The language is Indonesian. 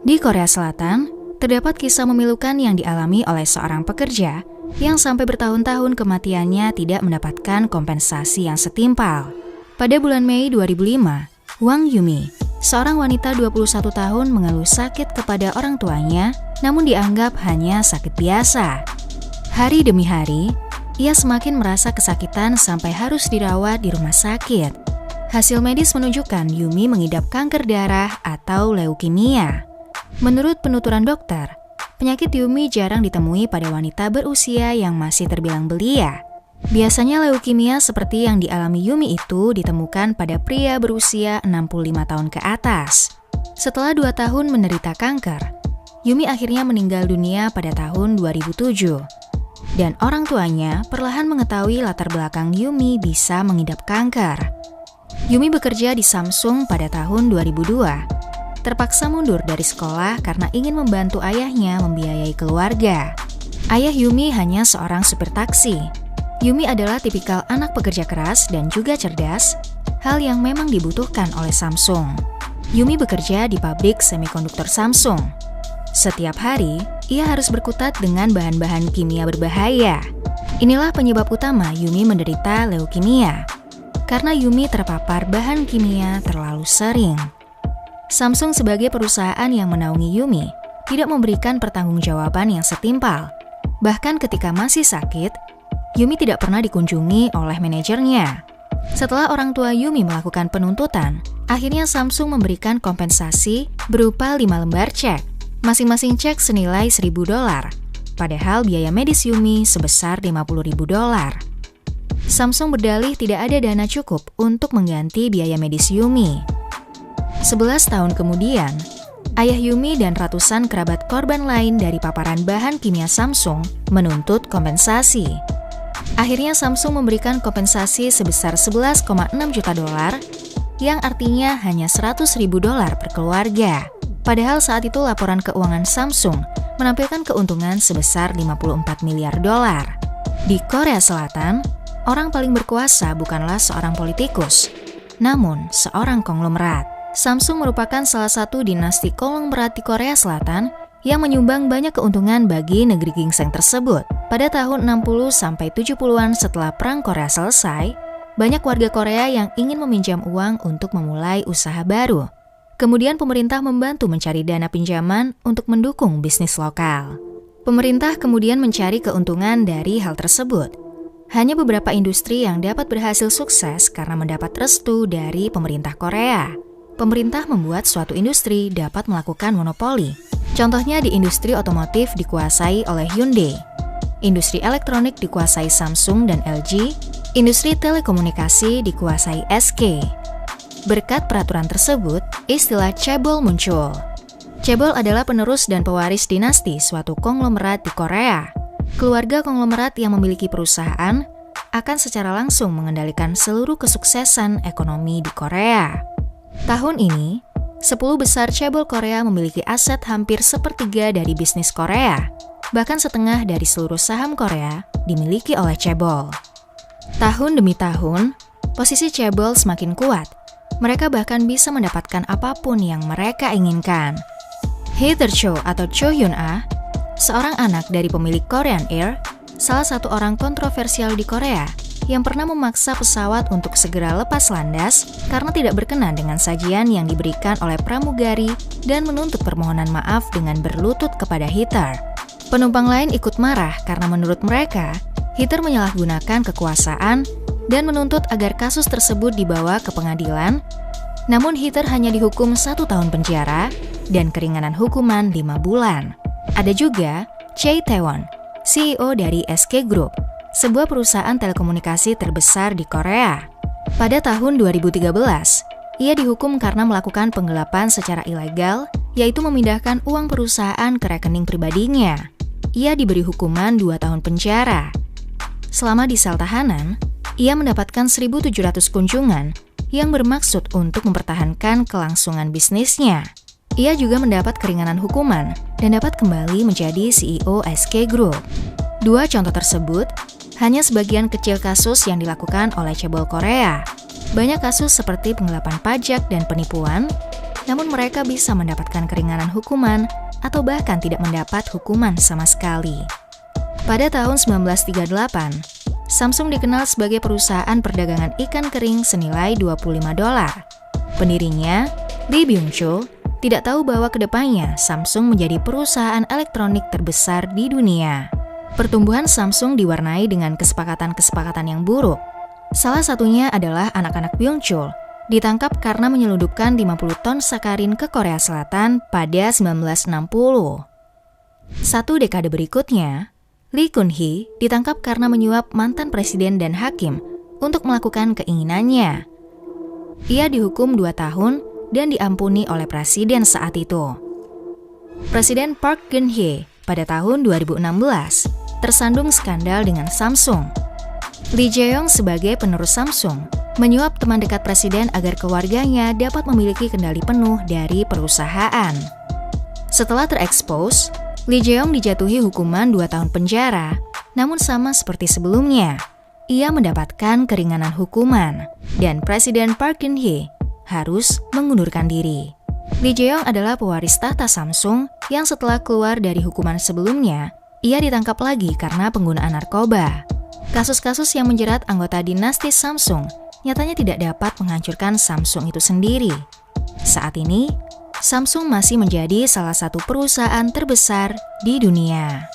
Di Korea Selatan, terdapat kisah memilukan yang dialami oleh seorang pekerja yang sampai bertahun-tahun kematiannya tidak mendapatkan kompensasi yang setimpal. Pada bulan Mei 2005, Wang Yumi, seorang wanita 21 tahun mengeluh sakit kepada orang tuanya, namun dianggap hanya sakit biasa. Hari demi hari, ia semakin merasa kesakitan sampai harus dirawat di rumah sakit. Hasil medis menunjukkan Yumi mengidap kanker darah atau leukemia. Menurut penuturan dokter, penyakit Yumi jarang ditemui pada wanita berusia yang masih terbilang belia. Biasanya leukemia seperti yang dialami Yumi itu ditemukan pada pria berusia 65 tahun ke atas. Setelah 2 tahun menderita kanker, Yumi akhirnya meninggal dunia pada tahun 2007. Dan orang tuanya perlahan mengetahui latar belakang Yumi bisa mengidap kanker. Yumi bekerja di Samsung pada tahun 2002. Terpaksa mundur dari sekolah karena ingin membantu ayahnya membiayai keluarga. Ayah Yumi hanya seorang supir taksi. Yumi adalah tipikal anak pekerja keras dan juga cerdas, hal yang memang dibutuhkan oleh Samsung. Yumi bekerja di pabrik semikonduktor Samsung. Setiap hari, ia harus berkutat dengan bahan-bahan kimia berbahaya. Inilah penyebab utama Yumi menderita leukemia, karena Yumi terpapar bahan kimia terlalu sering. Samsung sebagai perusahaan yang menaungi Yumi tidak memberikan pertanggungjawaban yang setimpal. Bahkan ketika masih sakit, Yumi tidak pernah dikunjungi oleh manajernya. Setelah orang tua Yumi melakukan penuntutan, akhirnya Samsung memberikan kompensasi berupa 5 lembar cek. Masing-masing cek senilai $1.000, padahal biaya medis Yumi sebesar $50.000. Samsung berdalih tidak ada dana cukup untuk mengganti biaya medis Yumi. 11 tahun kemudian, ayah Yumi dan ratusan kerabat korban lain dari paparan bahan kimia Samsung menuntut kompensasi. Akhirnya Samsung memberikan kompensasi sebesar $11,6 juta, yang artinya hanya $100.000 per keluarga. Padahal saat itu laporan keuangan Samsung menampilkan keuntungan sebesar $54 miliar. Di Korea Selatan, orang paling berkuasa bukanlah seorang politikus, namun seorang konglomerat. Samsung merupakan salah satu dinasti konglomerat di Korea Selatan yang menyumbang banyak keuntungan bagi negeri gingseng tersebut. Pada tahun 60-70-an setelah Perang Korea selesai, banyak warga Korea yang ingin meminjam uang untuk memulai usaha baru. Kemudian pemerintah membantu mencari dana pinjaman untuk mendukung bisnis lokal. Pemerintah kemudian mencari keuntungan dari hal tersebut. Hanya beberapa industri yang dapat berhasil sukses karena mendapat restu dari pemerintah Korea. Pemerintah membuat suatu industri dapat melakukan monopoli. Contohnya di industri otomotif dikuasai oleh Hyundai, industri elektronik dikuasai Samsung dan LG, industri telekomunikasi dikuasai SK. Berkat peraturan tersebut, istilah chaebol muncul. Chaebol adalah penerus dan pewaris dinasti suatu konglomerat di Korea. Keluarga konglomerat yang memiliki perusahaan akan secara langsung mengendalikan seluruh kesuksesan ekonomi di Korea. Tahun ini, 10 besar chaebol Korea memiliki aset hampir sepertiga dari bisnis Korea. Bahkan setengah dari seluruh saham Korea dimiliki oleh chaebol. Tahun demi tahun, posisi chaebol semakin kuat. Mereka bahkan bisa mendapatkan apapun yang mereka inginkan. Heather Cho atau Cho Hyun-ah, seorang anak dari pemilik Korean Air, salah satu orang kontroversial di Korea, yang pernah memaksa pesawat untuk segera lepas landas karena tidak berkenan dengan sajian yang diberikan oleh pramugari dan menuntut permohonan maaf dengan berlutut kepada Heather. Penumpang lain ikut marah karena menurut mereka, Heather menyalahgunakan kekuasaan dan menuntut agar kasus tersebut dibawa ke pengadilan. Namun Heather hanya dihukum 1 tahun penjara dan keringanan hukuman 5 bulan. Ada juga Chae Tae-won, CEO dari SK Group, sebuah perusahaan telekomunikasi terbesar di Korea. Pada tahun 2013, ia dihukum karena melakukan penggelapan secara ilegal, yaitu memindahkan uang perusahaan ke rekening pribadinya. Ia diberi hukuman 2 tahun penjara. Selama di sel tahanan, ia mendapatkan 1.700 kunjungan yang bermaksud untuk mempertahankan kelangsungan bisnisnya. Ia juga mendapat keringanan hukuman dan dapat kembali menjadi CEO SK Group. 2 contoh tersebut hanya sebagian kecil kasus yang dilakukan oleh chaebol Korea. Banyak kasus seperti penggelapan pajak dan penipuan, namun mereka bisa mendapatkan keringanan hukuman atau bahkan tidak mendapat hukuman sama sekali. Pada tahun 1938, Samsung dikenal sebagai perusahaan perdagangan ikan kering senilai $25. Pendirinya, Lee Byung-chul, tidak tahu bahwa kedepannya Samsung menjadi perusahaan elektronik terbesar di dunia. Pertumbuhan Samsung diwarnai dengan kesepakatan-kesepakatan yang buruk. Salah satunya adalah anak-anak Byung-chul ditangkap karena menyelundupkan 50 ton sakarin ke Korea Selatan pada 1960. Satu dekade berikutnya, Lee Kun-hee ditangkap karena menyuap mantan presiden dan hakim untuk melakukan keinginannya. Ia dihukum 2 tahun dan diampuni oleh presiden saat itu. Presiden Park Geun-hye pada tahun 2016 tersandung skandal dengan Samsung. Lee Jae-yong sebagai penerus Samsung menyuap teman dekat presiden agar keluarganya dapat memiliki kendali penuh dari perusahaan. Setelah terekspos, Lee Jae-yong dijatuhi hukuman 2 tahun penjara, namun sama seperti sebelumnya, ia mendapatkan keringanan hukuman dan Presiden Park Geun-hye harus mengundurkan diri. Lee Jae-yong adalah pewaris tahta Samsung yang setelah keluar dari hukuman sebelumnya, ia ditangkap lagi karena penggunaan narkoba. Kasus-kasus yang menjerat anggota dinasti Samsung nyatanya tidak dapat menghancurkan Samsung itu sendiri. Saat ini, Samsung masih menjadi salah satu perusahaan terbesar di dunia.